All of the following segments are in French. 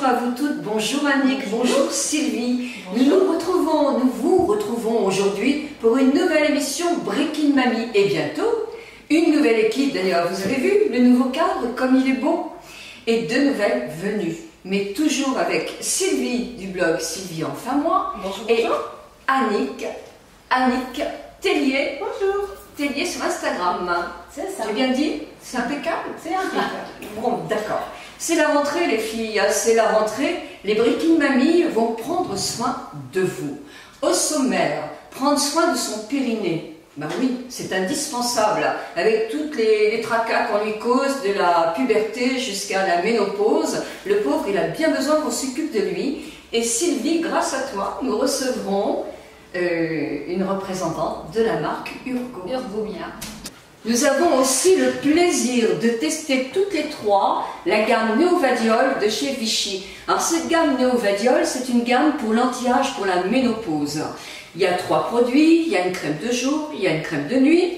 bonjour à vous toutes, bonjour Annick, bonjour Sylvie. Bonjour. Nous vous retrouvons aujourd'hui pour une nouvelle émission Breaking Mamie et bientôt une nouvelle équipe. D'ailleurs, vous avez vu le nouveau cadre comme il est beau et de nouvelles venues, mais toujours avec Sylvie du blog Sylvie Enfin Moi et Annick Tellier. Bonjour. Tellier sur Instagram. C'est ça. J'ai bien dit? C'est impeccable? C'est impeccable. Bon, d'accord. C'est la rentrée les filles, c'est la rentrée. Les Breaking Mamie vont prendre soin de vous. Au sommaire, prendre soin de son périnée. Ben oui, c'est indispensable. Avec toutes les tracas qu'on lui cause de la puberté jusqu'à la ménopause, le pauvre, il a bien besoin qu'on s'occupe de lui. Et Sylvie, grâce à toi, nous recevrons une représentante de la marque Urgo. Urgomia. Nous avons aussi le plaisir de tester toutes les trois la gamme Néovadiol de chez Vichy. Alors cette gamme Néovadiol, c'est une gamme pour l'anti-âge pour la ménopause. Il y a 3 produits, il y a une crème de jour, il y a une crème de nuit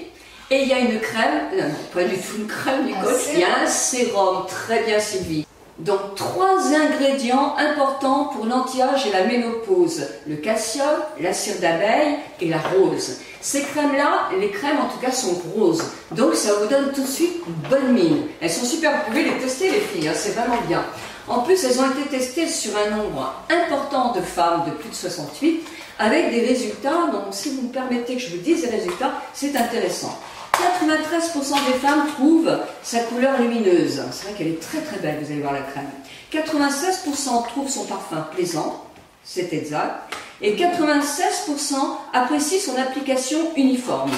et il y a une crème, non, pas du tout une crème du coach, il y a un sérum, très bien Sylvie. Donc 3 ingrédients importants pour l'anti-âge et la ménopause, le calcium, la cire d'abeille et la rose. Ces crèmes-là, les crèmes en tout cas sont roses, donc ça vous donne tout de suite une bonne mine. Elles sont super, vous pouvez les tester les filles, hein, c'est vraiment bien. En plus, elles ont été testées sur un nombre important de femmes de plus de 68, avec des résultats, donc si vous me permettez que je vous dise les résultats, c'est intéressant. 93% des femmes trouvent sa couleur lumineuse. C'est vrai qu'elle est très très belle, vous allez voir la crème. 96% trouvent son parfum plaisant, c'est exact. Et 96% apprécient son application uniforme.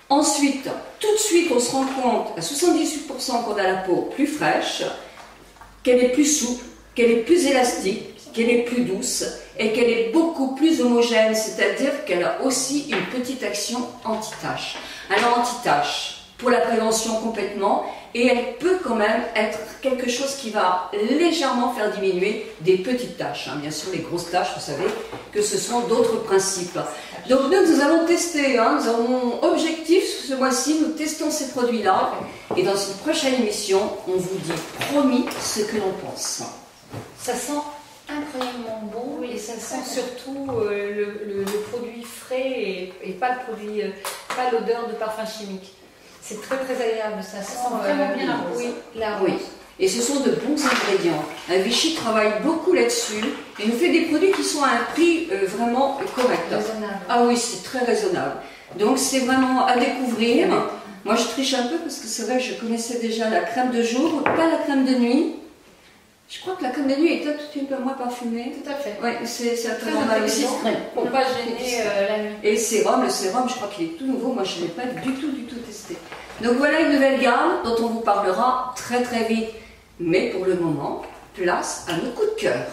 Ensuite, tout de suite, on se rend compte à 78% qu'on a la peau plus fraîche, qu'elle est plus souple, qu'elle est plus élastique, qu'elle est plus douce et qu'elle est beaucoup plus homogène, c'est-à-dire qu'elle a aussi une petite action anti-tache. Alors anti-tache, pour la prévention complètement, et elle peut quand même être quelque chose qui va légèrement faire diminuer des petites taches. Hein. Bien sûr, les grosses taches, vous savez que ce sont d'autres principes. Donc nous allons tester, hein, nous avons objectif ce mois-ci, nous testons ces produits-là, et dans une prochaine émission, on vous dit promis ce que l'on pense. Ça sent incroyablement bon, oui, et ça sent surtout le produit frais et pas le produit, pas l'odeur de parfum chimique. C'est très très agréable, ça sent vraiment bien la rose. Oui, la rose. Oui. Et ce sont de bons ingrédients. Vichy travaille beaucoup là-dessus et nous fait des produits qui sont à un prix vraiment correct. Raisonnable. Ah oui, c'est très raisonnable. Donc c'est vraiment à découvrir. Moi je triche un peu parce que c'est vrai, je connaissais déjà la crème de jour, pas la crème de nuit. Je crois que la crème de nuit est un tout peu moins parfumée. Tout à fait. Oui, c'est très normal aussi. Pour ne pas gêner la nuit. Et le sérum, je crois qu'il est tout nouveau. Moi, je ne l'ai pas du tout testé. Donc voilà une nouvelle gamme dont on vous parlera très très vite. Mais pour le moment, place à nos coups de cœur.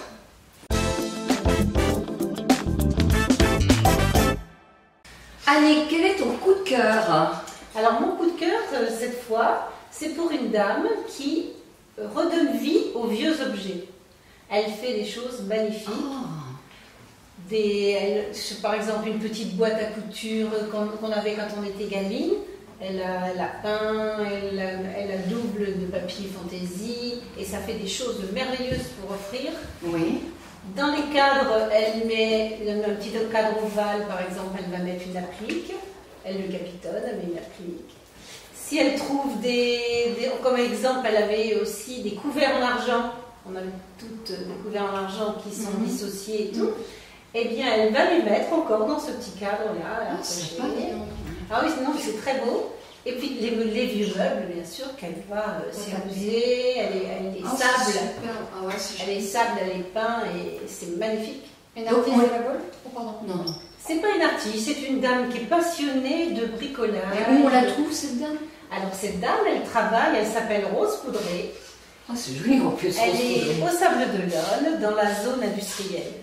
Annick, quel est ton coup de cœur? Alors mon coup de cœur, cette fois, c'est pour une dame qui redonne vie aux vieux objets. Elle fait des choses magnifiques. Par exemple, une petite boîte à couture qu'on avait quand on était gamine. Elle a peint, elle a double de papier fantaisie et ça fait des choses merveilleuses pour offrir. Oui. Dans les cadres, elle met un petit cadre ovale, par exemple, elle va mettre une applique. Elle le capitonne, elle met une applique. Si elle trouve comme exemple, elle avait aussi des couverts en argent. On a toutes des couverts en argent qui sont dissociés et tout. Eh bien, elle va lui mettre encore dans ce petit cadre-là. Ah oui, sinon c'est très beau. Et puis les vieux meubles, bien sûr, qu'elle va s'amuser. Elle les sable. Elle les sable, elle les peint et c'est magnifique. Une artiste Non. C'est pas une artiste, c'est une dame qui est passionnée de bricolage. Et où on la trouve cette dame? Alors cette dame, elle travaille, elle s'appelle Rose Poudré. Ah, c'est joli en plus. Elle est au Sable d'Olonne, dans la zone industrielle.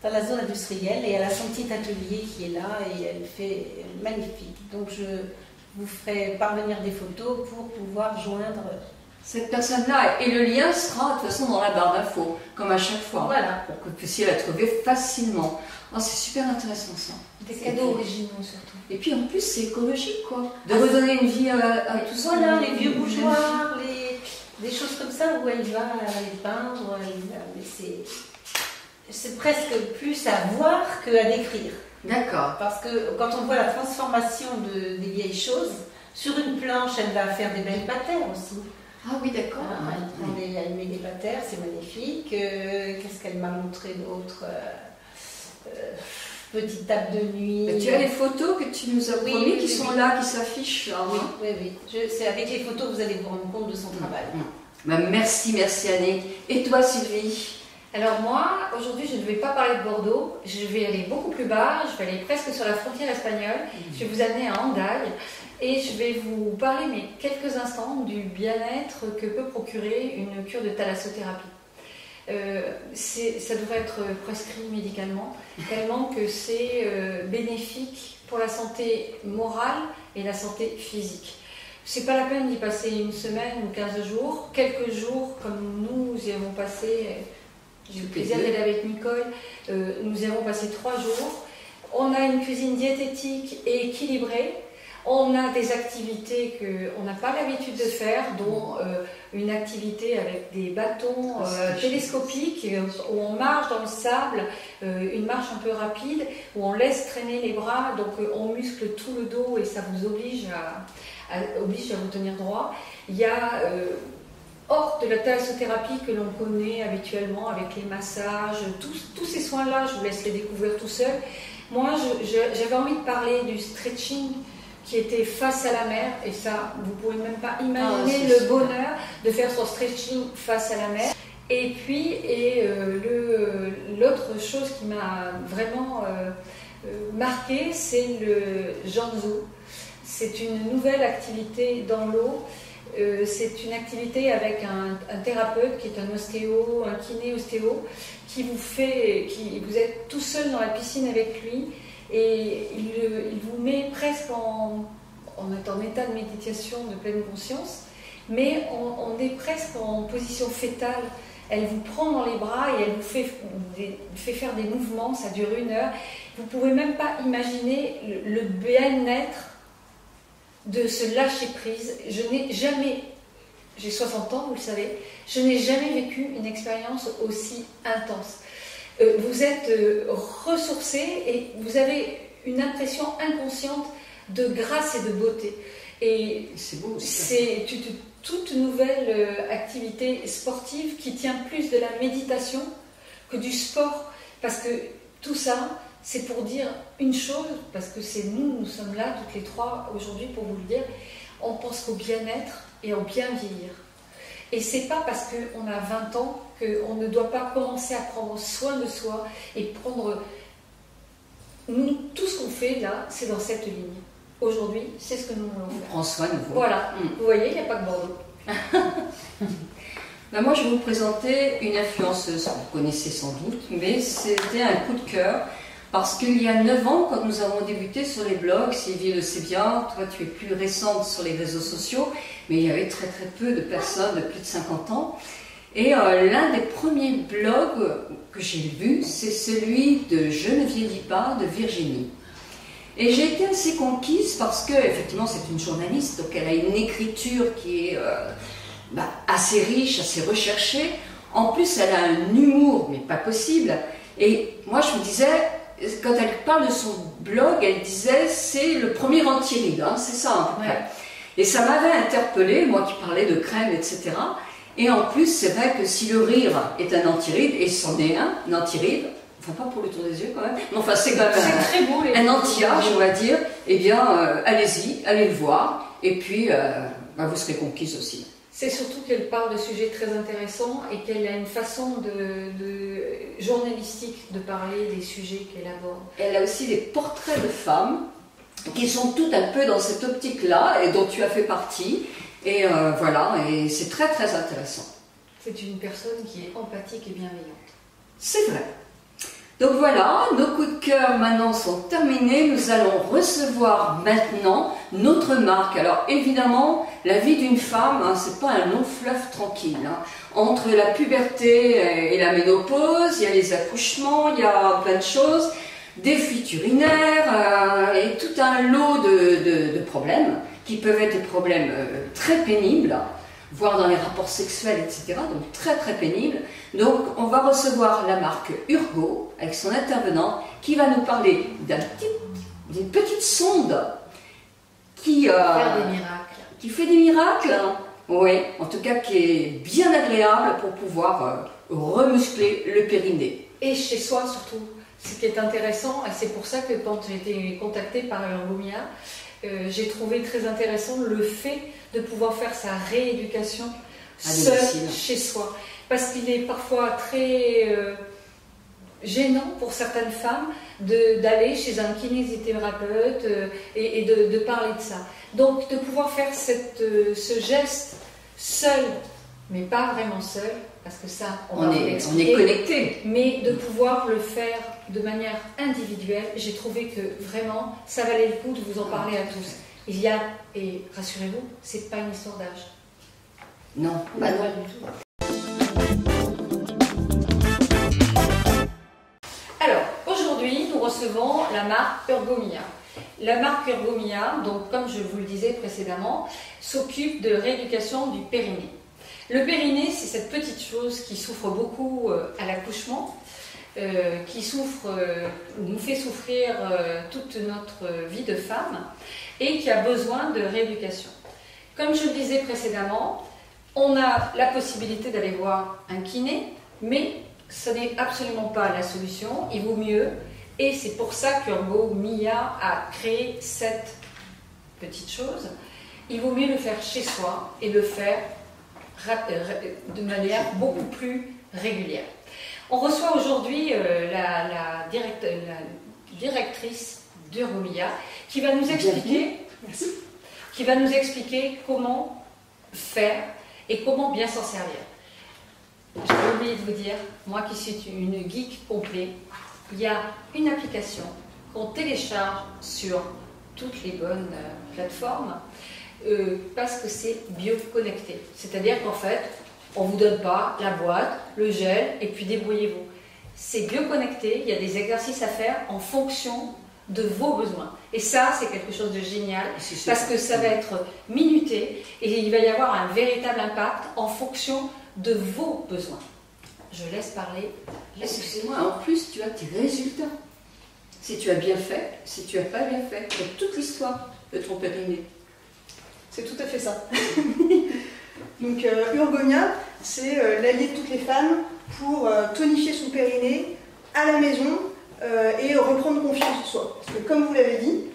Dans la zone industrielle, et elle a son petit atelier qui est là, et elle fait magnifique. Donc je vous ferai parvenir des photos pour pouvoir joindre cette personne-là. Et le lien sera de toute façon dans la barre d'infos, comme à chaque fois. Voilà. Pour que vous puissiez la trouver facilement. Oh, c'est super intéressant ça. Des cadeaux originaux surtout. Et puis en plus, c'est écologique quoi. De redonner une vie à tout ça. Voilà, les vieux bougeoirs, des choses comme ça où elle va les peindre, mais c'est presque plus à voir qu'à décrire. D'accord. Parce que quand on voit la transformation des vieilles choses, sur une planche, elle va faire des belles patères aussi. Ah oui, d'accord. Elle met des patères, c'est magnifique. Qu'est-ce qu'elle m'a montré d'autre? Petite table de nuit. Tu as les photos que tu nous as promis qui sont là, qui s'affichent. Oui. C'est avec les photos que vous allez vous rendre compte de son travail. Merci Annick. Et toi Sylvie? Alors moi, aujourd'hui, je ne vais pas parler de Bordeaux, je vais aller beaucoup plus bas, je vais aller presque sur la frontière espagnole, je vais vous amener à Hendaye et je vais vous parler mais quelques instants du bien-être que peut procurer une cure de thalassothérapie. Ça devrait être prescrit médicalement, tellement que c'est bénéfique pour la santé morale et la santé physique. C'est pas la peine d'y passer une semaine ou 15 jours, quelques jours comme nous y avons passé. J'ai eu le plaisir d'aller avec Nicole. Nous y avons passé 3 jours. On a une cuisine diététique et équilibrée. On a des activités qu'on n'a pas l'habitude de faire, dont une activité avec des bâtons télescopiques où on marche dans le sable, une marche un peu rapide, où on laisse traîner les bras, donc on muscle tout le dos et ça vous oblige à vous tenir droit. Il y a hors de la thalassothérapie que l'on connaît habituellement avec les massages, tous ces soins-là, je vous laisse les découvrir tout seul. Moi, j'avais envie de parler du stretching qui était face à la mer, et ça, vous ne pouvez même pas imaginer le bonheur de faire son stretching face à la mer. Et puis, l'autre chose qui m'a vraiment marquée, c'est le Janzu. C'est une nouvelle activité dans l'eau. C'est une activité avec un thérapeute qui est un ostéo, un kiné-ostéo, vous êtes tout seul dans la piscine avec lui et il vous met presque en état de méditation de pleine conscience, mais on est presque en position fétale. Elle vous prend dans les bras et elle vous fait faire des mouvements, ça dure 1 heure. Vous ne pouvez même pas imaginer le bien-être de se lâcher prise. J'ai 60 ans, vous le savez, je n'ai jamais vécu une expérience aussi intense. Vous êtes ressourcé et vous avez une impression inconsciente de grâce et de beauté. Et c'est beau. C'est une toute nouvelle activité sportive qui tient plus de la méditation que du sport. Parce que tout ça, c'est pour dire une chose, parce que c'est nous sommes là toutes les 3 aujourd'hui pour vous le dire, on pense qu'au bien-être et au bien vieillir. Et c'est pas parce qu'on a 20 ans qu'on ne doit pas commencer à prendre soin de soi et prendre... Nous, tout ce qu'on fait là, c'est dans cette ligne. Aujourd'hui, c'est ce que nous voulons faire. On prend soin de vous. Voilà, vous voyez, il n'y a pas que Bordeaux. Moi, je vais vous présenter une influenceuse, vous connaissez sans doute, mais c'était un coup de cœur. Parce qu'il y a 9 ans, quand nous avons débuté sur les blogs, Sylvie le sait bien, toi tu es plus récente sur les réseaux sociaux, mais il y avait très peu de personnes de plus de 50 ans. Et l'un des premiers blogs que j'ai vu, c'est celui de Je ne vieillis pas de Virginie. Et j'ai été assez conquise parce que, effectivement, c'est une journaliste, donc elle a une écriture qui est assez riche, assez recherchée. En plus, elle a un humour, mais pas possible. Et moi, je me disais... Quand elle parle de son blog, elle disait c'est le premier anti-ride, c'est ça à peu près. Ouais. Et ça m'avait interpellée, moi qui parlais de crème, etc. Et en plus, c'est vrai que si le rire est un anti-ride, et c'en est un anti-ride, enfin pas pour le tour des yeux quand même, mais enfin c'est quand même un anti-âge, on va dire, eh bien allez-y, allez le voir, et puis vous serez conquise aussi. C'est surtout qu'elle parle de sujets très intéressants et qu'elle a une façon journalistique de parler des sujets qu'elle aborde. Elle a aussi des portraits de femmes qui sont toutes un peu dans cette optique-là et dont tu as fait partie. Et voilà, et c'est très intéressant. C'est une personne qui est empathique et bienveillante. C'est vrai. Donc voilà, nos coups de cœur maintenant sont terminés. Nous allons recevoir maintenant notre marque. Alors évidemment, la vie d'une femme, c'est pas un long fleuve tranquille. Entre la puberté et la ménopause, il y a les accouchements, il y a plein de choses, des fuites urinaires et tout un lot de problèmes qui peuvent être des problèmes très pénibles, voire dans les rapports sexuels, etc. Donc très très pénible. Donc on va recevoir la marque Urgo avec son intervenant qui va nous parler d'une petite sonde qui fait des miracles. Oui, en tout cas qui est bien agréable pour pouvoir remuscler le périnée. Et chez soi surtout. Ce qui est intéressant, et c'est pour ça que quand j'ai été contactée par Urgomia, j'ai trouvé très intéressant le fait de pouvoir faire sa rééducation seule chez soi. Parce qu'il est parfois très gênant pour certaines femmes d'aller chez un kinésithérapeute et de parler de ça. Donc de pouvoir faire ce geste seul, mais pas vraiment seul, parce que ça, on est connecté. Mais de pouvoir le faire de manière individuelle, j'ai trouvé que vraiment, ça valait le coup de vous en parler à tous. Il y a, et rassurez-vous, c'est pas une histoire d'âge. Non, pas du tout. Alors, aujourd'hui, nous recevons la marque Urgomia. La marque Urgomia, donc comme je vous le disais précédemment, s'occupe de rééducation du périnée. Le périnée, c'est cette petite chose qui souffre beaucoup à l'accouchement, qui nous fait souffrir toute notre vie de femme et qui a besoin de rééducation. Comme je le disais précédemment, on a la possibilité d'aller voir un kiné, mais ce n'est absolument pas la solution, il vaut mieux, et c'est pour ça qu'Urgomia a créé cette petite chose, il vaut mieux le faire chez soi et le faire de manière beaucoup plus régulière. On reçoit aujourd'hui la directrice d'Urgomia qui va nous expliquer comment faire et comment bien s'en servir. J'ai oublié de vous dire, moi qui suis une geek complet, il y a une application qu'on télécharge sur toutes les bonnes plateformes parce que c'est bio-connecté. C'est-à-dire qu'en fait, on ne vous donne pas la boîte, le gel et puis débrouillez-vous. C'est bio-connecté, il y a des exercices à faire en fonction de vos besoins. Et ça, c'est quelque chose de génial parce que ça va être minuté et il va y avoir un véritable impact en fonction de vos besoins. Je laisse parler. Excusez-moi, en plus, tu as tes résultats. Si tu as bien fait, si tu n'as pas bien fait, c'est toute l'histoire de ton périnée. C'est tout à fait ça. Donc Urgomia, c'est l'allié de toutes les femmes pour tonifier son périnée à la maison et reprendre confiance en soi. Parce que comme vous l'avez dit,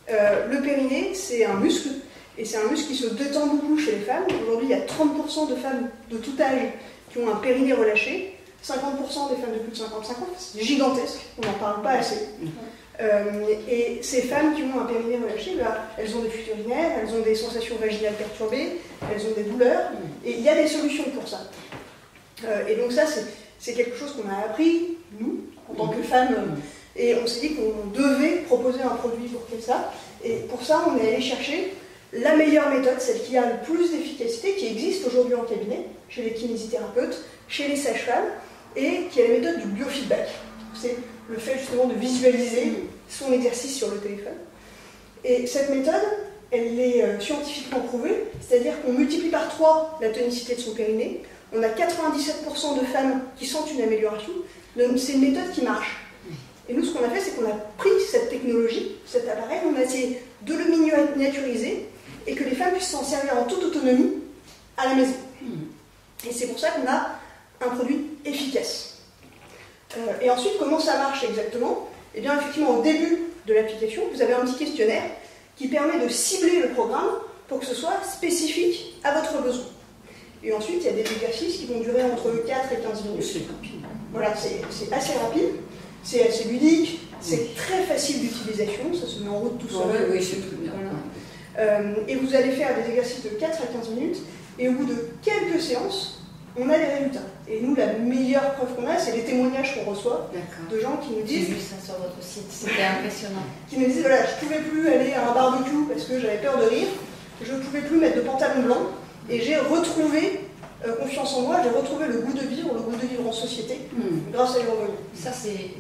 le périnée, c'est un muscle, et c'est un muscle qui se détend beaucoup chez les femmes. Aujourd'hui, il y a 30% de femmes de tout âge qui ont un périnée relâché, 50% des femmes de plus de 55 ans, c'est gigantesque, on n'en parle pas assez. Et ces femmes qui ont un périnée relâché, elles ont des fuites urinaires, elles ont des sensations vaginales perturbées, elles ont des douleurs, et il y a des solutions pour ça. Et donc ça, c'est quelque chose qu'on a appris, nous, en tant que femmes, et on s'est dit qu'on devait proposer un produit pour ça. Et pour ça, on est allé chercher la meilleure méthode, celle qui a le plus d'efficacité, qui existe aujourd'hui en cabinet, chez les kinésithérapeutes, chez les sages-femmes, et qui est la méthode du biofeedback. C'est le fait justement de visualiser son exercice sur le téléphone. Et cette méthode, elle est scientifiquement prouvée, c'est-à-dire qu'on multiplie par 3 la tonicité de son périnée. On a 97% de femmes qui sentent une amélioration. Donc c'est une méthode qui marche. Et nous, ce qu'on a fait, c'est qu'on a pris cette technologie, cet appareil, on a essayé de le miniaturiser et que les femmes puissent s'en servir en toute autonomie à la maison. Et c'est pour ça qu'on a un produit efficace. Et ensuite, comment ça marche exactement? Eh bien, effectivement, au début de l'application, vous avez un petit questionnaire qui permet de cibler le programme pour que ce soit spécifique à votre besoin. Et ensuite, il y a des exercices qui vont durer entre 4 et 15 minutes. C'est rapide. Voilà, c'est assez rapide, c'est assez ludique, c'est très facile d'utilisation, ça se met en route tout seul. Oui, c'est tout bien. Voilà. Et vous allez faire des exercices de 4 à 15 minutes, et au bout de quelques séances, on a les résultats. Et nous, la meilleure preuve qu'on a, c'est les témoignages qu'on reçoit de gens qui nous disent... J'ai vu ça sur votre site, c'était impressionnant. Qui nous disent, voilà, je ne pouvais plus aller à un barbecue parce que j'avais peur de rire, je ne pouvais plus mettre de pantalon blanc, et j'ai retrouvé confiance en moi, j'ai retrouvé le goût de vivre en société, grâce à Urgomia. Ça, c'est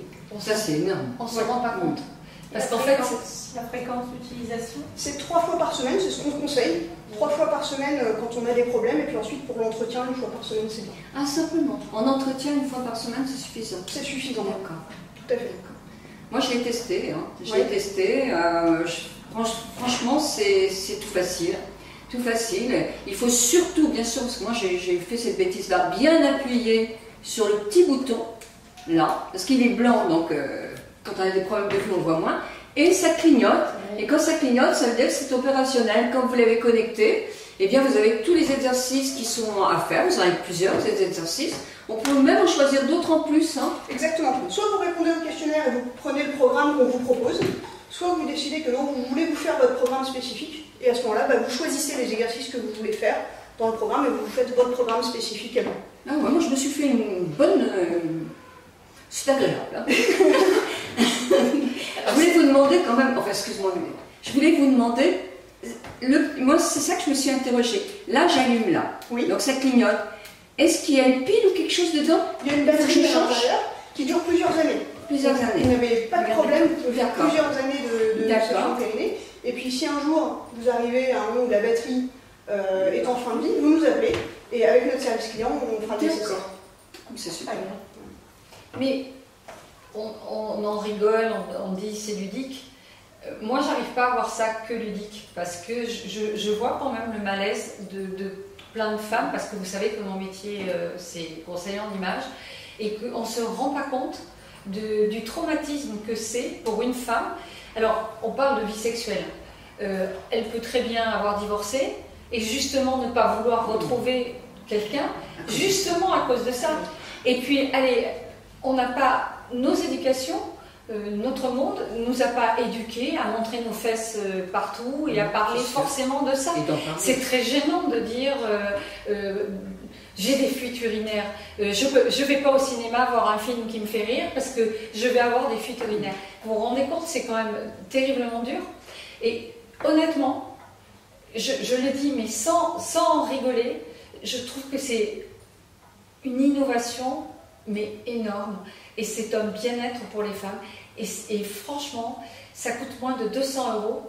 énorme. On ne se rend pas compte. Parce qu'en fait, la fréquence d'utilisation, c'est 3 fois par semaine, c'est ce qu'on conseille. 3 fois par semaine quand on a des problèmes, et puis ensuite pour l'entretien, 1 fois par semaine, c'est bien. Ah, simplement. En entretien 1 fois par semaine, c'est suffisant. C'est suffisant. D'accord. Tout à fait. Moi, je l'ai testé. Hein. Je Ouais. l'ai testé. Franchement, c'est tout facile. Tout facile. Il faut surtout, bien sûr, parce que moi, j'ai fait cette bêtise-là, bien appuyer sur le petit bouton, là, parce qu'il est blanc, donc quand on a des problèmes de vue, on le voit moins. Et ça clignote. Et quand ça clignote, ça veut dire que c'est opérationnel. Quand vous l'avez connecté, eh bien, vous avez tous les exercices qui sont à faire. Vous en avez plusieurs, ces exercices. On peut même en choisir d'autres en plus. Hein. Exactement. Soit vous répondez au questionnaire et vous prenez le programme qu'on vous propose, soit vous décidez que non, vous voulez vous faire votre programme spécifique, et à ce moment-là, vous choisissez les exercices que vous voulez faire dans le programme et vous faites votre programme spécifique à vous. Ah ouais, moi, je me suis fait une bonne... C'est agréable. Hein. Je voulais vous demander quand même... Enfin, excuse-moi, mais je voulais vous demander... Moi, c'est ça que je me suis interrogée. Là, j'allume là. Oui. Donc, ça clignote. Est-ce qu'il y a une pile ou quelque chose dedans? Il y a une batterie à l'intérieur qui dure plusieurs années. Plusieurs Vous années. n'avez pas de problème, vous pouvez faire D'accord. plusieurs années de session périnée. Et puis si un jour vous arrivez à un moment où la batterie est en fin de vie, vous nous appelez et avec notre service client, on fera le nécessaire. C'est super. Mais on en rigole, on dit c'est ludique. Moi, j'arrive pas à voir ça que ludique parce que je vois quand même le malaise de plein de femmes, parce que vous savez que mon métier c'est conseiller en image, et qu'on ne se rend pas compte du traumatisme que c'est pour une femme. Alors, on parle de vie sexuelle. Elle peut très bien avoir divorcé et justement ne pas vouloir retrouver quelqu'un, justement à cause de ça. Et puis, allez, on n'a pas nos éducations. Notre monde ne nous a pas éduqués à montrer nos fesses partout et à parler forcément de ça. C'est très gênant de dire j'ai des fuites urinaires, je vais pas au cinéma voir un film qui me fait rire parce que je vais avoir des fuites urinaires. Vous vous rendez compte, c'est quand même terriblement dur. Et honnêtement, je le dis, mais sans en rigoler, je trouve que c'est une innovation, mais énorme. Et c'est un bien-être pour les femmes. Et franchement, ça coûte moins de 200 €.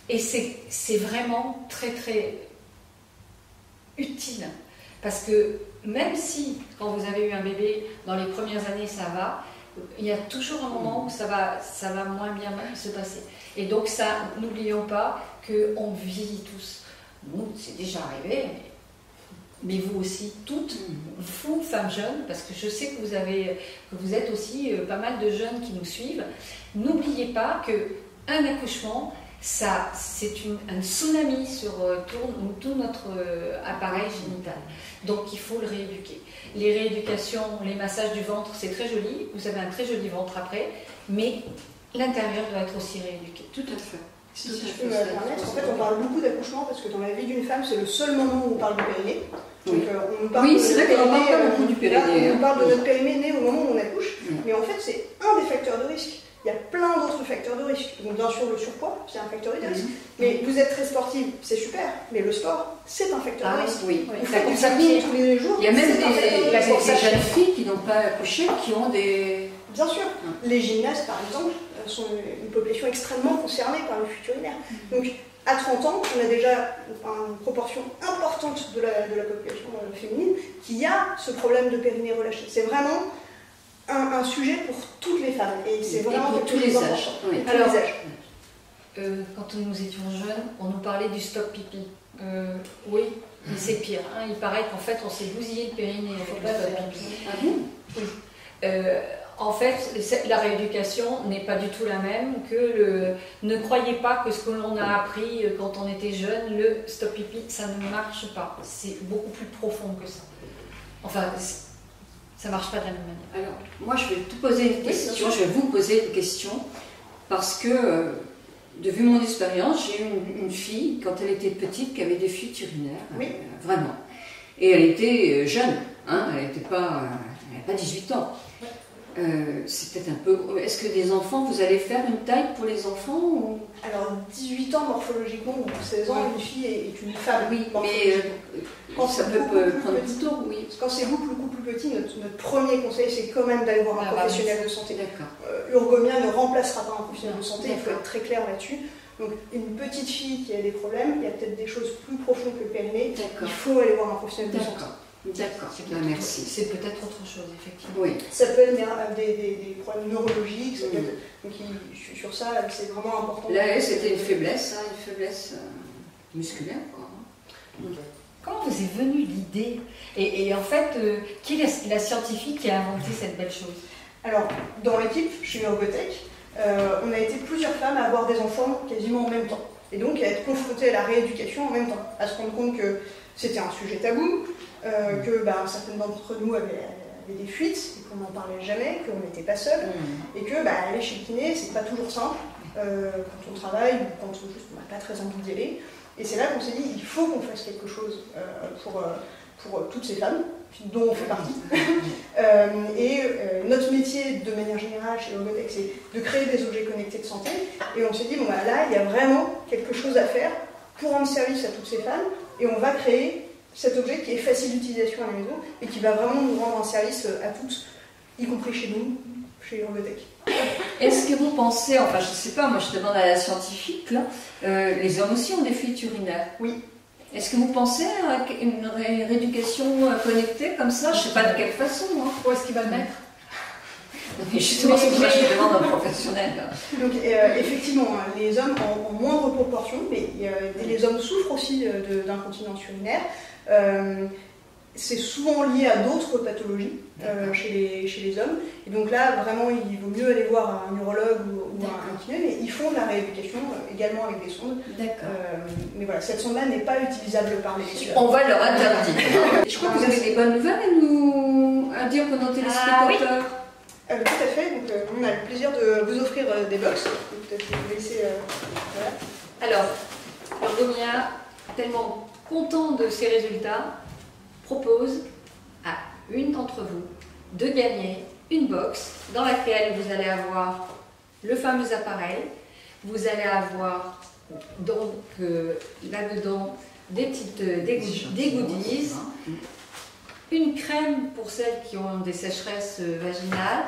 Et c'est vraiment très, très utile. Parce que même si, quand vous avez eu un bébé, dans les premières années, ça va, il y a toujours un moment où ça va moins bien se passer. Et donc ça, n'oublions pas qu'on vit tous. Nous, c'est déjà arrivé, mais vous aussi, toutes, vous, femmes jeunes, parce que je sais que vous êtes aussi pas mal de jeunes qui nous suivent, n'oubliez pas qu'un accouchement, c'est un tsunami sur tout notre appareil génital. Donc il faut le rééduquer. Les rééducations, les massages du ventre, c'est très joli, vous avez un très joli ventre après, mais l'intérieur doit être aussi rééduqué. Tout à fait. Si je peux me permettre, en fait on parle beaucoup d'accouchement parce que dans la vie d'une femme c'est le seul moment où on parle du périnée. Donc, on parle oui, c'est vrai qu'on parle pas beaucoup du périnée. On parle de notre périnée né au moment où on accouche, mais en fait c'est un des facteurs de risque. Il y a plein d'autres facteurs de risque. Donc bien sûr le surpoids, c'est un facteur de risque. Mais vous êtes très sportive, c'est super, mais le sport, c'est un facteur de risque. Oui. Vous faites du sapin tous les jours. Il y a même des ces jeunes filles qui n'ont pas accouché, qui ont des... Bien sûr. Les gymnastes par exemple sont une population extrêmement concernée par le fuite urinaire. Donc à 30 ans, on a déjà une proportion importante de la population féminine qui a ce problème de périnée relâché. C'est vraiment un sujet pour toutes les femmes et c'est vraiment pour tous les âges. Oui. Alors, quand nous étions jeunes, on nous parlait du stop pipi. Oui, mais c'est pire. Hein. Il paraît qu'en fait, on s'est bousillé le périnée. Il ne faut pas faire pipi. Ah bon? Oui. En fait, la rééducation n'est pas du tout la même que ne croyez pas que ce que l'on a appris quand on était jeune, le stop pipi, ça ne marche pas. C'est beaucoup plus profond que ça. Enfin, ça ne marche pas de la même manière. Alors, moi, je vais te poser une question. Je vais vous poser une question parce que, de vu mon expérience, j'ai eu une fille, quand elle était petite, qui avait des fuites urinaires. Oui. Vraiment. Et elle était jeune. Hein, elle n'avait pas 18 ans. C'est peut-être un peu... Est-ce que des enfants, vous allez faire une taille pour les enfants ou... Alors 18 ans morphologiquement, ou 16 ans, une fille est une femme. Oui, mais quand ça peut prendre du temps, oui. Quand c'est beaucoup plus petit, notre premier conseil, c'est quand même d'aller voir un professionnel de santé. D'accord. Urgomia ne remplacera pas un professionnel de santé, il faut être très clair là-dessus. Donc une petite fille qui a des problèmes, il y a peut-être des choses plus profondes que le périnée. D'accord. Il faut aller voir un professionnel de santé. D'accord. Merci. C'est peut-être autre chose, effectivement. Oui. Ça peut être des problèmes neurologiques, ça peut être, donc sur ça, c'est vraiment important. Là, c'était une faiblesse, hein, une faiblesse musculaire, quoi. Comment vous est venue l'idée et en fait, qui est la scientifique qui a inventé cette belle chose? Alors, dans l'équipe, chez Ergotech, on a été plusieurs femmes à avoir des enfants quasiment en même temps. Et donc à être confrontées à la rééducation en même temps. À se rendre compte que c'était un sujet tabou, que certaines d'entre nous avaient des fuites, et qu'on n'en parlait jamais, qu'on n'était pas seuls, et que aller chez le kiné, c'est pas toujours simple, quand on travaille ou quand juste on n'a pas très envie d'y aller. Et c'est là qu'on s'est dit, il faut qu'on fasse quelque chose pour toutes ces femmes, dont on fait partie. Notre métier, de manière générale, chez Ergotech, c'est de créer des objets connectés de santé. Et on s'est dit, là, il y a vraiment quelque chose à faire pour rendre service à toutes ces femmes. Et on va créer cet objet qui est facile d'utilisation à la maison et qui va vraiment nous rendre un service à toutes, y compris chez nous, chez Ergotech. Est-ce que vous pensez, enfin je ne sais pas, moi je demande à la scientifique, là, les hommes aussi ont des fuites urinaires? Oui. Est-ce que vous pensez à une rééducation connectée comme ça? Je ne sais pas de quelle façon. Hein. Où est-ce qu'il va le mettre? Mais justement, c'est pour ça que je demande à un professionnel. Donc effectivement, les hommes en moindre proportion, mais les hommes souffrent aussi d'incontinence urinaire. C'est souvent lié à d'autres pathologies chez les hommes. Et donc là, vraiment, il vaut mieux aller voir un urologue ou un kiné, mais ils font de la rééducation également avec des sondes. Mais voilà, cette sonde-là n'est pas utilisable par les sueurs. On va leur interdire. Je crois que vous avez des bonnes nouvelles à dire pour nos téléspectateurs. Tout à fait, donc on a le plaisir de vous offrir des box. Peut-être vous laisser. Voilà. Alors, Ergomia, tellement content de ses résultats, propose à une d'entre vous de gagner une box dans laquelle vous allez avoir le fameux appareil, vous allez avoir donc là-dedans des goodies, une crème pour celles qui ont des sécheresses vaginales,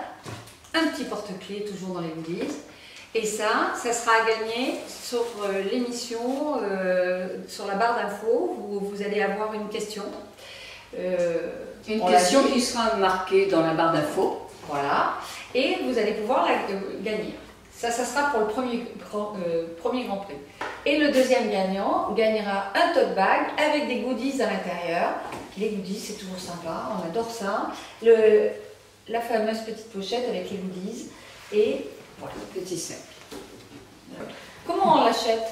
un petit porte-clés toujours dans les goodies. Et ça sera à gagner sur l'émission, sur la barre d'infos, où vous allez avoir une question. Une question qui sera marquée dans la barre d'infos. Voilà. Et vous allez pouvoir la gagner. Ça sera pour le premier Grand Prix. Et le deuxième gagnant gagnera un tote bag avec des goodies à l'intérieur. Les goodies, c'est toujours sympa, on adore ça. La fameuse petite pochette avec les goodies. Et voilà, Petit sac. comment on l'achète?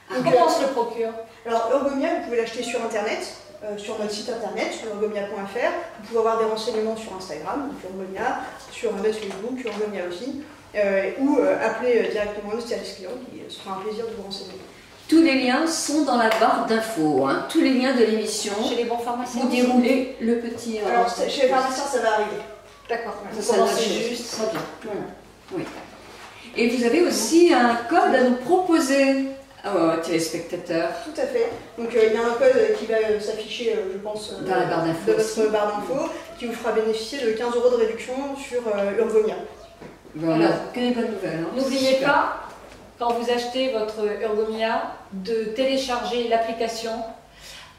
Comment on se le procure? Alors, Ergomia, vous pouvez l'acheter sur Internet, sur notre site internet, sur ergomia.fr. Vous pouvez avoir des renseignements sur Instagram, sur Ergomia, sur notre Facebook, sur Ergomia aussi, ou appeler directement le service client qui se fera un plaisir de vous renseigner. Tous les liens sont dans la barre d'infos, hein. Tous les liens de l'émission. Chez les bons pharmaciens. Vous déroulez le petit. Alors, chez les pharmaciens, ça va arriver. D'accord. Ça commencez juste. Très bien. Voilà. Oui. Et vous avez aussi un code à nous proposer aux téléspectateurs. Tout à fait. Donc il y a un code qui va s'afficher, je pense, Dans la barre d'infos de votre barre d'infos, qui vous fera bénéficier de 15 € de réduction sur Ergomia. Voilà, que des bonnes nouvelles. Hein. N'oubliez pas, quand vous achetez votre Ergomia, de télécharger l'application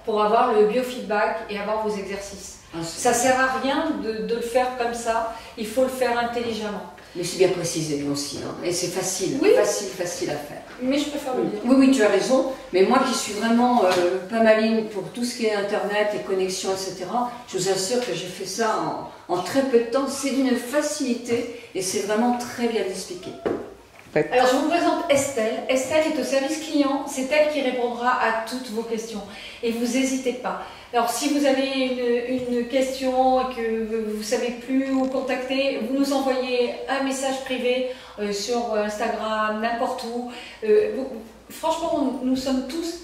pour avoir le biofeedback et avoir vos exercices. Ça ne sert à rien de le faire comme ça, il faut le faire intelligemment. Mais c'est bien précisé aussi, hein. Et c'est facile, oui. facile à faire. Mais je préfère le dire. Oui, tu as raison, mais moi qui suis vraiment pas maligne pour tout ce qui est Internet, les connexions, etc., je vous assure que j'ai fait ça en très peu de temps, c'est d'une facilité et c'est vraiment très bien expliqué. Alors je vous présente Estelle. Estelle est au service client, c'est elle qui répondra à toutes vos questions. Et vous n'hésitez pas. Alors si vous avez une question et que vous ne savez plus où contacter, vous nous envoyez un message privé sur Instagram, n'importe où. Franchement, nous sommes tous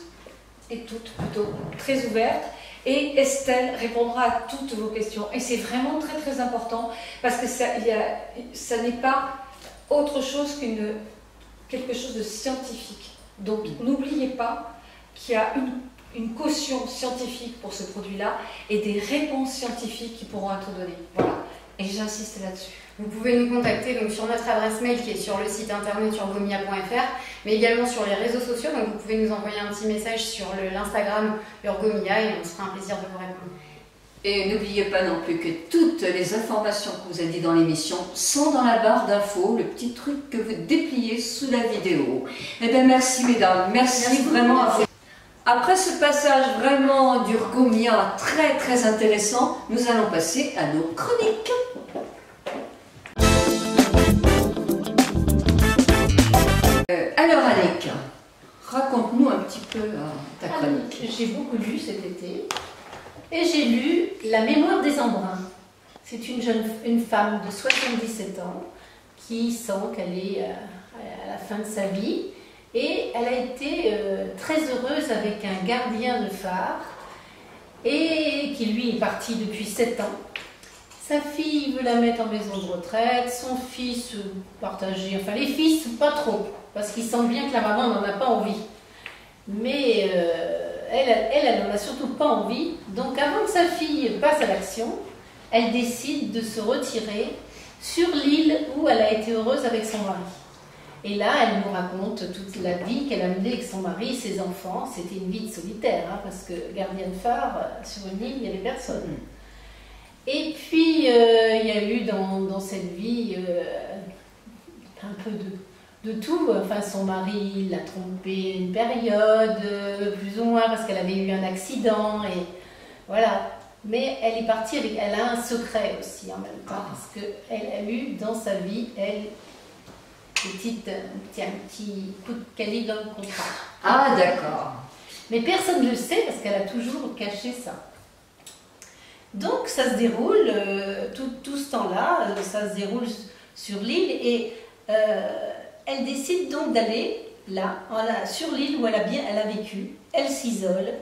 et toutes plutôt très ouvertes. Et Estelle répondra à toutes vos questions. Et c'est vraiment très très important parce que ça n'est pas autre chose quelque chose de scientifique. Donc n'oubliez pas qu'il y a une caution scientifique pour ce produit-là et des réponses scientifiques qui pourront être données. Voilà. Et j'insiste là-dessus. Vous pouvez nous contacter donc, sur notre adresse mail qui est sur le site internet urgomia.fr, mais également sur les réseaux sociaux. Donc vous pouvez nous envoyer un petit message sur l'Instagram Urgomia et on se fera un plaisir de vous répondre. Et n'oubliez pas non plus que toutes les informations que vous avez dit dans l'émission sont dans la barre d'infos, le petit truc que vous dépliez sous la vidéo. Eh bien merci mesdames, merci vraiment à vous. Après ce passage vraiment d'Urgomia très très intéressant, nous allons passer à nos chroniques. Alors Annick, raconte-nous un petit peu ta chronique. J'ai beaucoup lu cet été et j'ai lu La mémoire des embruns. C'est une femme de 77 ans qui sent qu'elle est à la fin de sa vie et elle a été très heureuse avec un gardien de phare et qui lui est parti depuis 7 ans. Sa fille veut la mettre en maison de retraite, son fils partagé, enfin les fils pas trop, parce qu'ils sentent bien que la maman n'en a pas envie. Mais elle n'en a surtout pas envie, donc avant que sa fille passe à l'action, elle décide de se retirer sur l'île où elle a été heureuse avec son mari. Et là, elle nous raconte toute la vie qu'elle a menée avec son mari, ses enfants. C'était une vie de solitaire, hein, parce que gardien de phare, sur une île, il n'y avait personne. Et puis, il y a eu dans cette vie un peu de tout. Enfin, son mari l'a trompée une période, plus ou moins, parce qu'elle avait eu un accident. Et voilà. Mais elle est partie avec... Elle a un secret aussi en même temps, parce qu'elle a eu dans sa vie, un petit coup de calibre dans le contrat. Ah, d'accord. Mais personne ne le sait, parce qu'elle a toujours caché ça. Donc ça se déroule, tout ce temps-là, ça se déroule sur l'île et elle décide donc d'aller là, sur l'île où elle a vécu. Elle s'isole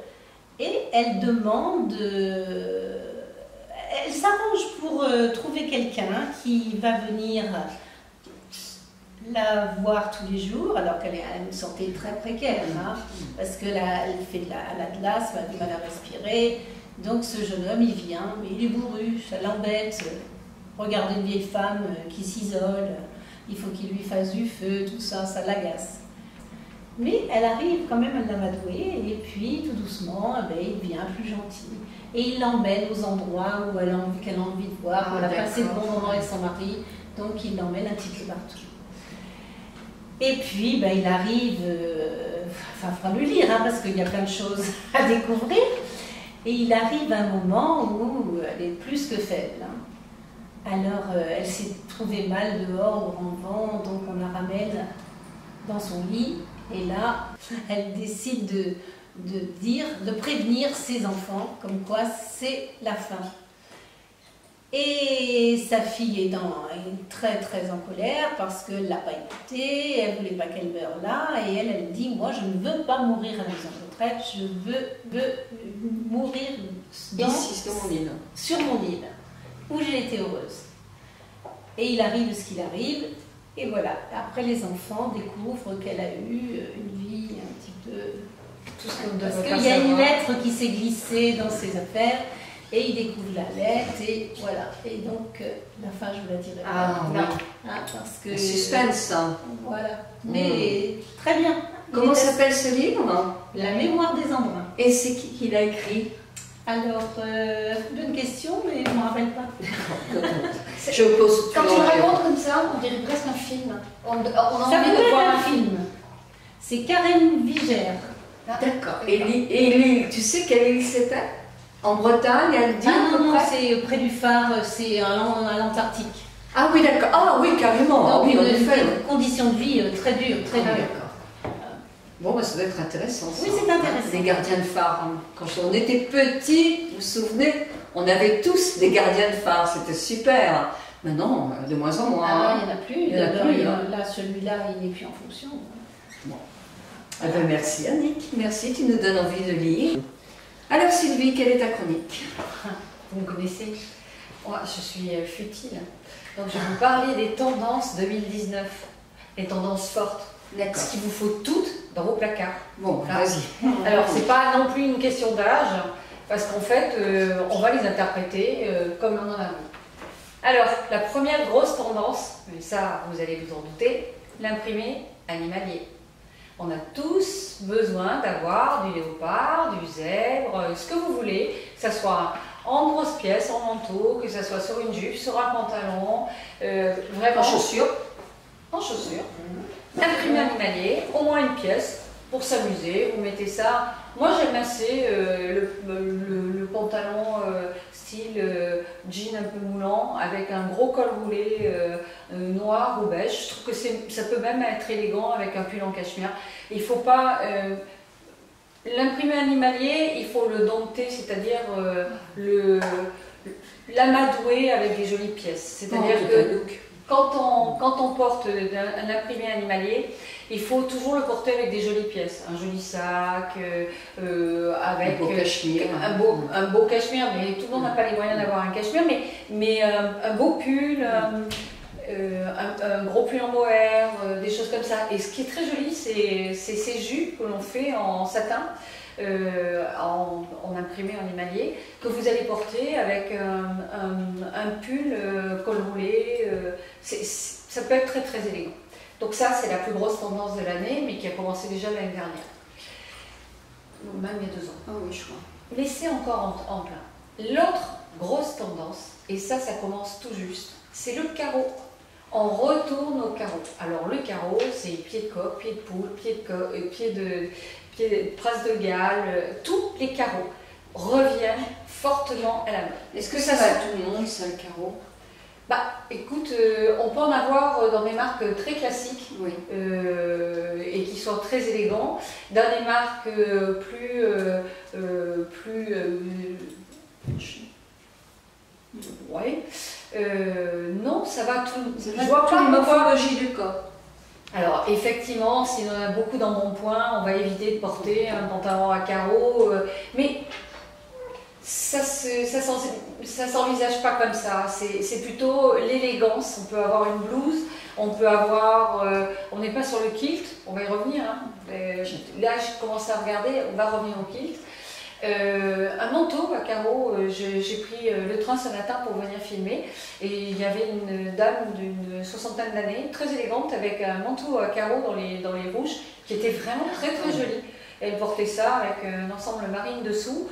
et elle demande, elle s'arrange pour trouver quelqu'un qui va venir la voir tous les jours, alors qu'elle a une santé très précaire, hein, parce qu'elle fait elle a de l'asthme, elle a du mal à respirer. Donc ce jeune homme, il vient, mais il est bourru, ça l'embête. Regardez une vieille femme qui s'isole, il faut qu'il lui fasse du feu, tout ça, ça l'agace. Mais elle arrive quand même à l'amadouer, et puis tout doucement, il devient plus gentil. Et il l'emmène aux endroits où qu'elle a envie de voir, où elle a passé de bons moments avec son mari, donc il l'emmène un petit peu partout. Et puis il arrive, il faudra le lire, hein, parce qu'il y a plein de choses à découvrir. Et il arrive un moment où elle est plus que faible. Hein. Alors, elle s'est trouvée mal dehors au grand vent, donc on la ramène dans son lit. Et là, elle décide de prévenir ses enfants, comme quoi c'est la fin. Et sa fille est très très en colère parce qu'elle ne l'a pas écoutée, elle ne voulait pas qu'elle meure là, et elle dit, moi je ne veux pas mourir à la maison de retraite, je veux mourir ici, sur mon île, où j'ai été heureuse. Et il arrive ce qu'il arrive, et voilà, après les enfants découvrent qu'elle a eu une vie un petit peu... Tout ce qu'on parce devrait qu'il y a savoir. une lettre qui s'est glissée dans ses affaires, et il découvre la lettre, et voilà. Et donc, la fin, je vous la dirai. Ah, oui. Hein, parce que... Suspense, hein. Voilà. Mais très bien. Comment s'appelle ce livre? La mémoire des embruns. Et c'est qui l'a écrit? Alors, bonne question, mais je ne me rappelle pas. Je pose Quand tu le racontes comme ça, on dirait presque un film. On a Ça envie pourrait de voir être un film. C'est Karen Vigère. D'accord. Et tu sais quelle île c'était? En Bretagne, elle dit Ah à peu non, près c'est près du phare, c'est à l'Antarctique. Ah oui, d'accord. Ah oui, carrément. Ah, Donc, oui, en effet. une condition de vie très dure, très Ah, dure. d'accord. Bon, bah, ça doit être intéressant. Ça. Oui, c'est intéressant. Des gardiens de phare. Hein. Quand on était petits, vous vous souvenez, on avait tous des gardiens de phare. C'était super. Maintenant, de moins en moins. Ah, il n'y en a plus. Il y en a plus, hein. Là, celui-là, il n'est plus en fonction. Bon. Eh ben, merci Annick. Merci, tu nous donnes envie de lire. Alors Sylvie, quelle est ta chronique? Vous me connaissez, moi je suis futile. Donc je vais vous parler des tendances 2019, les tendances fortes. D'accord. Ce qu'il vous faut toutes dans vos placards. Bon, Là. vas-y. Alors c'est pas non plus une question d'âge, parce qu'en fait on va les interpréter comme on en a vu. Alors, la première grosse tendance, mais ça vous allez vous en douter, l'imprimé animalier. On a tous besoin d'avoir du léopard, du zèbre, ce que vous voulez, que ce soit en grosse pièce, en manteau, que ce soit sur une jupe, sur un pantalon, vraiment. En chaussures. En chaussures. Imprimé animalier, au moins une pièce pour s'amuser. Vous mettez ça. Moi j'aime assez le pantalon style jean un peu moulant avec un gros col roulé noir ou beige. Je trouve que ça peut même être élégant avec un pull en cachemire. Il faut pas l'imprimé animalier, il faut le dompter, c'est-à-dire l'amadouer avec des jolies pièces. C'est-à-dire que quand on porte un imprimé animalier, il faut toujours le porter avec des jolies pièces. Un joli sac, avec un beau cachemire. Un beau cachemire, mais tout le monde n'a pas les moyens d'avoir un cachemire, mais un beau pull, un gros pull en mohair, des choses comme ça. Et ce qui est très joli, c'est ces jupes que l'on fait en satin, en imprimé animalier, que vous allez porter avec un pull col roulé. Ça peut être très très élégant. Donc ça, c'est la plus grosse tendance de l'année, mais qui a commencé déjà l'année dernière. Même il y a 2 ans. Ah oui, je crois. Mais c'est encore en plein. L'autre grosse tendance, et ça commence tout juste, c'est le carreau. On retourne au carreau. Alors le carreau, c'est pied de coq, pied de poule, pied de prince de Galles, tous les carreaux reviennent fortement à la mode. Est-ce que ça va à tout le monde, ça, le carreau? Bah, écoute, on peut en avoir dans des marques très classiques, oui. Et qui sont très élégants, dans des marques plus ouais. Non, ça va tout. Je vois pas une morphologie du corps. Alors effectivement, si on a beaucoup d'embonpoint, on va éviter de porter un pantalon à carreaux, mais ça s'envisage pas comme ça. C'est plutôt l'élégance. On peut avoir une blouse, on peut avoir, on n'est pas sur le kilt, on va y revenir. Hein. Là, je commence à regarder, on va revenir au kilt. Un manteau à carreaux, j'ai pris le train ce matin pour venir filmer et il y avait une dame d'une 60aine d'années, très élégante, avec un manteau à carreaux dans les rouges, qui était vraiment très très joli. Elle portait ça avec un ensemble marine dessous,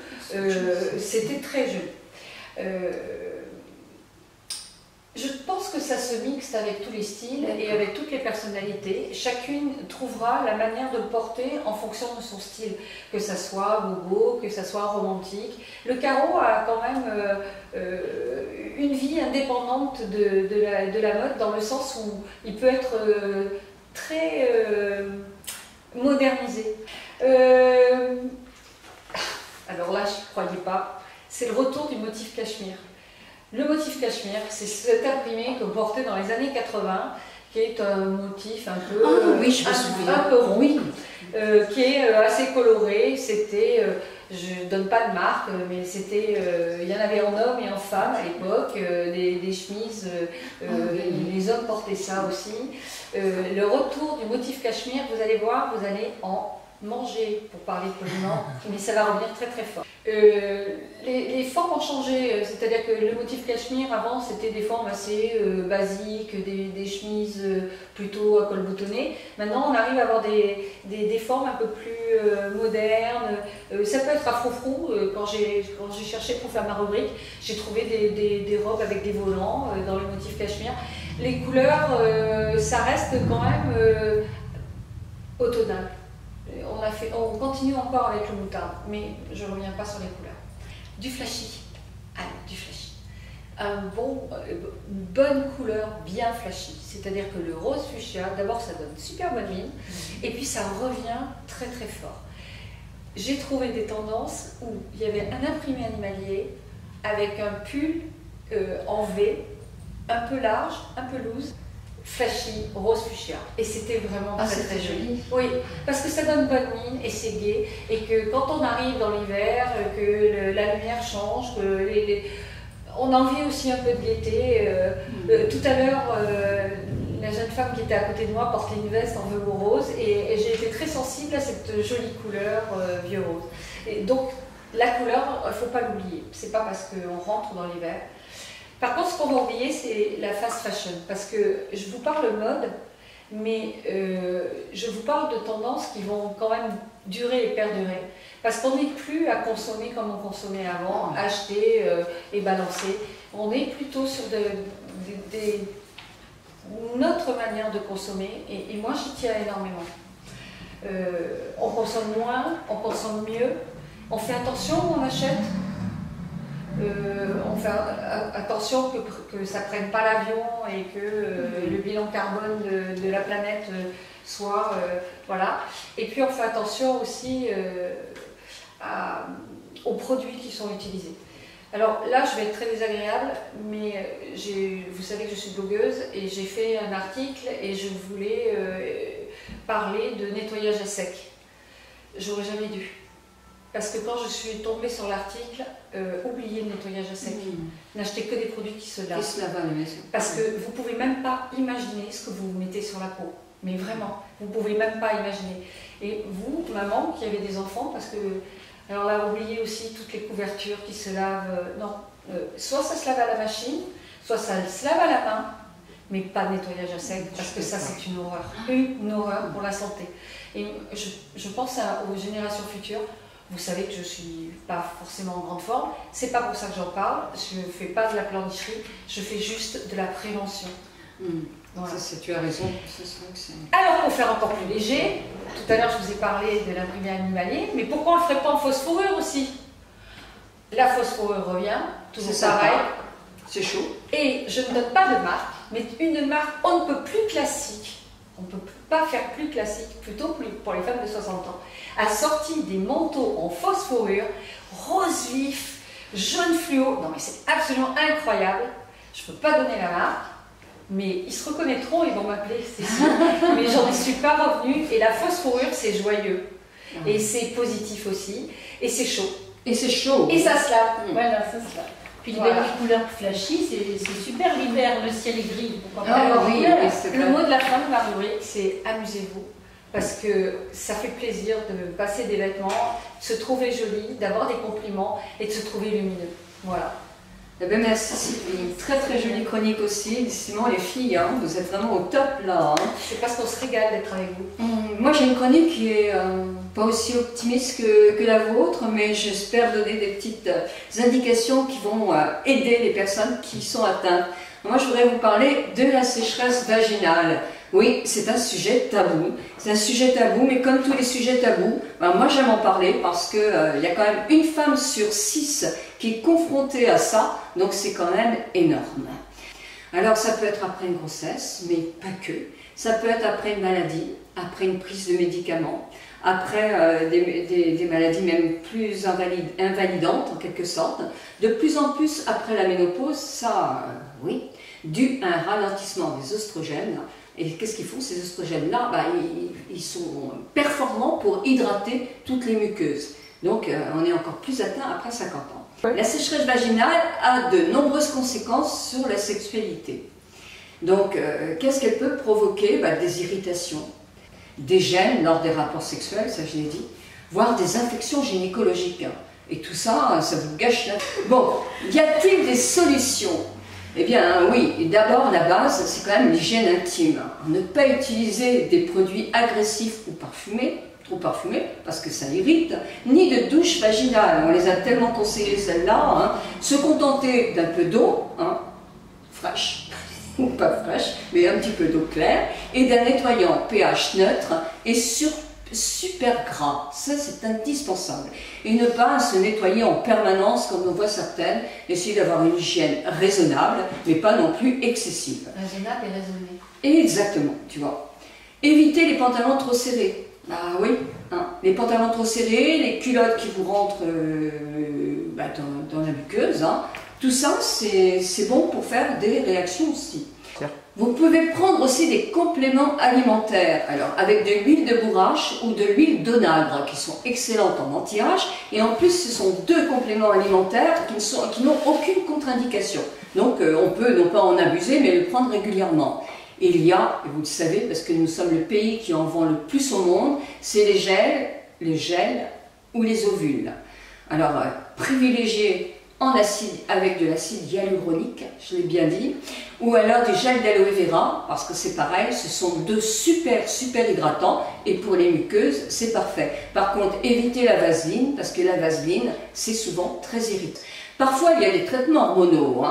c'était très joli. Je pense que ça se mixe avec tous les styles et avec toutes les personnalités. Chacune trouvera la manière de le porter en fonction de son style, que ça soit bobo, que ça soit romantique. Le carreau a quand même une vie indépendante de la mode, dans le sens où il peut être très modernisé. Alors là, je ne croyais pas. C'est le retour du motif cachemire. Le motif cachemire, c'est cet imprimé que vous portez dans les années 80, qui est un motif un peu, oui, je me souviens. Un peu rond, oui. Qui est assez coloré. C'était, je ne donne pas de marque, mais c'était, il y en avait en homme et en femme à l'époque, des chemises, les hommes portaient ça aussi. Le retour du motif cachemire, vous allez voir, vous allez en manger, pour parler poliment, mais ça va revenir très très fort. Les formes ont changé, c'est-à-dire que le motif cachemire avant c'était des formes assez basiques, des chemises plutôt à col boutonné. Maintenant on arrive à avoir des formes un peu plus modernes. Ça peut être à froufrou. Quand j'ai cherché pour faire ma rubrique, j'ai trouvé des robes avec des volants dans le motif cachemire. Les couleurs, ça reste quand même automnal. On continue encore avec le moutarde, mais je ne reviens pas sur les couleurs. Du flashy. Allez, du flashy. Une bonne couleur bien flashy. C'est-à-dire que le rose fuchsia, d'abord ça donne super bonne mine, et puis ça revient très très fort. J'ai trouvé des tendances où il y avait un imprimé animalier avec un pull en V, un peu large, un peu loose, flashy, rose fuchsia, et c'était vraiment très très joli. Oui, parce que ça donne bonne mine et c'est gai, et que quand on arrive dans l'hiver, que la lumière change, que on a envie aussi un peu de gaieté. Tout à l'heure, la jeune femme qui était à côté de moi portait une veste en velours rose, et j'ai été très sensible à cette jolie couleur vieux rose. Et donc la couleur, il ne faut pas l'oublier. C'est pas parce qu'on rentre dans l'hiver. Par contre, ce qu'on va oublier, c'est la fast fashion. Parce que je vous parle mode, mais je vous parle de tendances qui vont quand même durer et perdurer. Parce qu'on n'est plus à consommer comme on consommait avant, acheter et balancer. On est plutôt sur notre manière de consommer, et moi j'y tiens énormément. On consomme moins, on consomme mieux, on fait attention où on achète. On fait attention que ça ne prenne pas l'avion et que le bilan carbone de la planète soit... voilà. Et puis on fait attention aussi aux produits qui sont utilisés. Alors là, je vais être très désagréable, mais vous savez que je suis blogueuse et j'ai fait un article et je voulais parler de nettoyage à sec. J'aurais jamais dû. Parce que quand je suis tombée sur l'article, oubliez le nettoyage à sec. N'achetez que des produits qui se lavent. Parce que vous ne pouvez même pas imaginer ce que vous mettez sur la peau. Mais vraiment, vous ne pouvez même pas imaginer. Et vous, maman, qui avez des enfants, parce que... Alors là, oubliez aussi toutes les couvertures qui se lavent. Non, soit ça se lave à la machine, soit ça se lave à la main, mais pas de nettoyage à sec, parce que ça, c'est une horreur. Une horreur pour la santé. Et je pense aux générations futures. Vous savez que je ne suis pas forcément en grande forme, c'est pas pour ça que j'en parle, je ne fais pas de la pleurnicherie, je fais juste de la prévention. Voilà. Tu as raison. Alors pour faire encore plus léger, tout à l'heure je vous ai parlé de l'imprimé animalier, mais pourquoi on ne le ferait pas en fausse fourrure aussi? La fausse fourrure revient, toujours pareil. C'est chaud. Et je ne donne pas de marque, mais une marque on ne peut plus classique, on ne peut pas faire plus classique, plutôt pour les femmes de 60 ans, a sorti des manteaux en fausse fourrure, rose vif, jaune fluo. Non mais c'est absolument incroyable. Je ne peux pas donner la marque, mais ils se reconnaîtront, ils vont m'appeler, c'est sûr. Mais j'en suis pas revenue. Et la fausse fourrure, c'est joyeux. Et c'est positif aussi. Et c'est chaud. Et c'est chaud. Et ça se lave. Voilà, ça se lave. Puis les belles couleurs flashy, c'est super l'hiver, le ciel est gris. Pourquoi pas le mot de la fin de ma rubrique, c'est amusez-vous. Parce que ça fait plaisir de passer des vêtements, de se trouver joli, d'avoir des compliments et de se trouver lumineux. Voilà. Eh bien, merci Sylvie. Très très jolie chronique aussi. Décidément les filles, hein, vous êtes vraiment au top là. Hein. C'est parce qu'on se régale d'être avec vous. Moi j'ai une chronique qui est pas aussi optimiste que la vôtre, mais j'espère donner des petites indications qui vont aider les personnes qui sont atteintes. Moi je voudrais vous parler de la sécheresse vaginale. Oui, c'est un sujet tabou. C'est un sujet tabou, mais comme tous les sujets tabous, ben moi j'aime en parler parce qu'il y a quand même une femme sur 6 qui est confrontée à ça, donc c'est quand même énorme. Alors ça peut être après une grossesse, mais pas que. Ça peut être après une maladie, après une prise de médicaments, après des maladies même plus invalidantes en quelque sorte. De plus en plus après la ménopause, ça, oui, dû à un ralentissement des oestrogènes. Et qu'est-ce qu'ils font ces oestrogènes-là? Ils sont performants pour hydrater toutes les muqueuses. Donc on est encore plus atteint après 50 ans. La sécheresse vaginale a de nombreuses conséquences sur la sexualité. Donc qu'est-ce qu'elle peut provoquer? Des irritations, des gènes lors des rapports sexuels, ça je l'ai dit, voire des infections gynécologiques. Et tout ça, ça vous gâche la... Bon, y a-t-il des solutions? Eh bien oui, d'abord la base, c'est quand même l'hygiène intime. Ne pas utiliser des produits agressifs ou parfumés, trop parfumés, parce que ça irrite, ni de douche vaginale. On les a tellement conseillées celles-là. Hein. Se contenter d'un peu d'eau, hein, fraîche, ou pas fraîche, mais un petit peu d'eau claire, et d'un nettoyant pH neutre, et surtout super gras, ça c'est indispensable. Et ne pas se nettoyer en permanence comme on voit certaines, essayer d'avoir une hygiène raisonnable, mais pas non plus excessive. Raisonnable et raisonnée. Exactement, tu vois. Éviter les pantalons trop serrés. Ah oui, hein. Les pantalons trop serrés, les culottes qui vous rentrent dans la muqueuse, hein. Tout ça c'est bon pour faire des réactions aussi. Vous pouvez prendre aussi des compléments alimentaires, alors avec de l'huile de bourrache ou de l'huile d'onagre qui sont excellentes en anti-âge, et en plus ce sont deux compléments alimentaires qui n'ont aucune contre-indication. Donc on peut non pas en abuser mais le prendre régulièrement. Il y a, et vous le savez parce que nous sommes le pays qui en vend le plus au monde, c'est les gels ou les ovules. Alors privilégiez en acide avec de l'acide hyaluronique, je l'ai bien dit, ou alors du gel d'aloe vera, parce que c'est pareil, ce sont deux super hydratants, et pour les muqueuses, c'est parfait. Par contre, évitez la vaseline, parce que la vaseline, c'est souvent très irritant. Parfois, il y a des traitements hormonaux,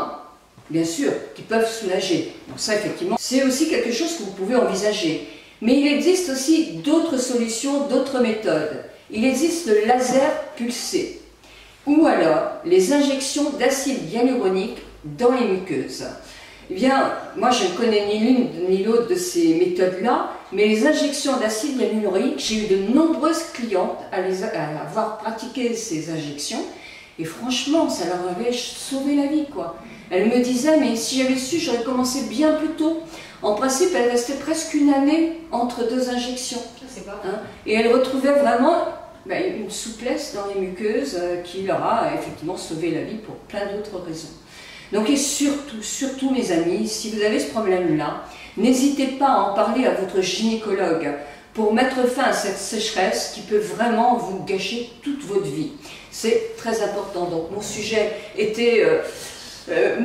bien sûr, qui peuvent soulager. Donc ça, effectivement, c'est aussi quelque chose que vous pouvez envisager. Mais il existe aussi d'autres solutions, d'autres méthodes. Il existe le laser pulsé, ou alors les injections d'acide hyaluronique dans les muqueuses. Eh bien, moi je ne connais ni l'une ni l'autre de ces méthodes-là, mais les injections d'acide hyaluronique, j'ai eu de nombreuses clientes à avoir pratiqué ces injections, et franchement, ça leur avait sauvé la vie, quoi. Elles me disaient, mais si j'avais su, j'aurais commencé bien plus tôt. En principe, elles restaient presque une année entre deux injections. Et elles retrouvaient vraiment une souplesse dans les muqueuses qui leur a effectivement sauvé la vie pour plein d'autres raisons. Donc, et surtout mes amis, si vous avez ce problème-là, n'hésitez pas à en parler à votre gynécologue pour mettre fin à cette sécheresse qui peut vraiment vous gâcher toute votre vie. C'est très important. Donc mon sujet était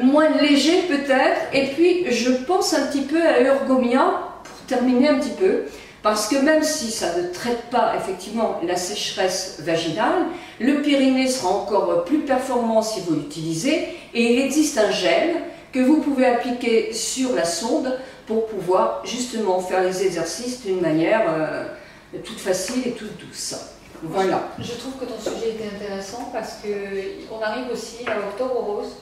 moins léger peut-être, et puis je pense un petit peu à Urgomia pour terminer un petit peu. Parce que même si ça ne traite pas effectivement la sécheresse vaginale, le périnée sera encore plus performant si vous l'utilisez, et il existe un gel que vous pouvez appliquer sur la sonde pour pouvoir justement faire les exercices d'une manière toute facile et toute douce. Voilà. Je trouve que ton sujet était intéressant parce qu'on arrive aussi à Octobre Rose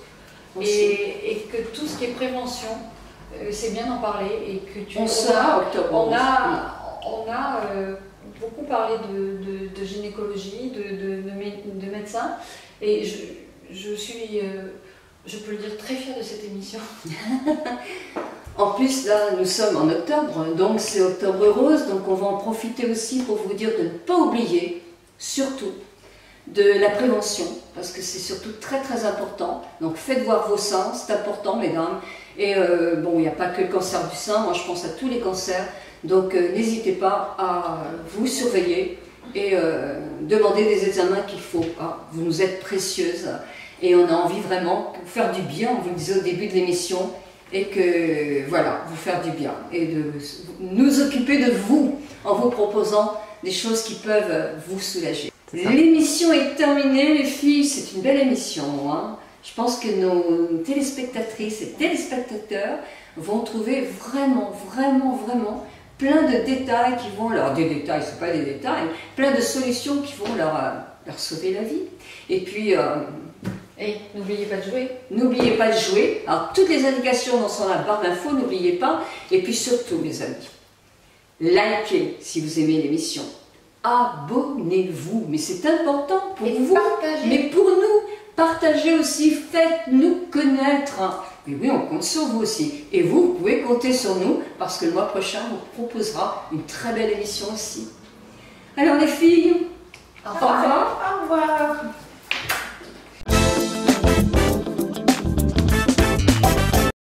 et que tout ce qui est prévention, c'est bien d'en parler et que tu on a beaucoup parlé de gynécologie, de médecins, et je suis, je peux le dire, très fière de cette émission. En plus, là, nous sommes en octobre, donc c'est Octobre Rose, donc on va en profiter aussi pour vous dire de ne pas oublier, surtout, de la prévention, parce que c'est surtout très important. Donc faites voir vos seins, c'est important, mesdames. Et bon, il n'y a pas que le cancer du sein, moi je pense à tous les cancers. Donc n'hésitez pas à vous surveiller et demander des examens qu'il faut. Vous nous êtes précieuses et on a envie vraiment de vous faire du bien, on vous le disait au début de l'émission, et que voilà, vous faire du bien et de nous occuper de vous en vous proposant des choses qui peuvent vous soulager. L'émission est terminée, les filles, c'est une belle émission. Je pense que nos téléspectatrices et téléspectateurs vont trouver vraiment plein de détails qui vont leur... Des détails, c'est pas des détails, plein de solutions qui vont leur sauver la vie. Et puis... Et n'oubliez pas de jouer. N'oubliez pas de jouer. Alors, toutes les indications sont dans la barre d'infos, n'oubliez pas. Et puis surtout, mes amis, likez si vous aimez l'émission. Abonnez-vous. Mais c'est important pour vous. Partagez. Mais pour nous, partagez aussi. Faites-nous connaître. Et oui, on compte sur vous aussi. Et vous pouvez compter sur nous parce que le mois prochain, on vous proposera une très belle émission aussi. Alors les filles,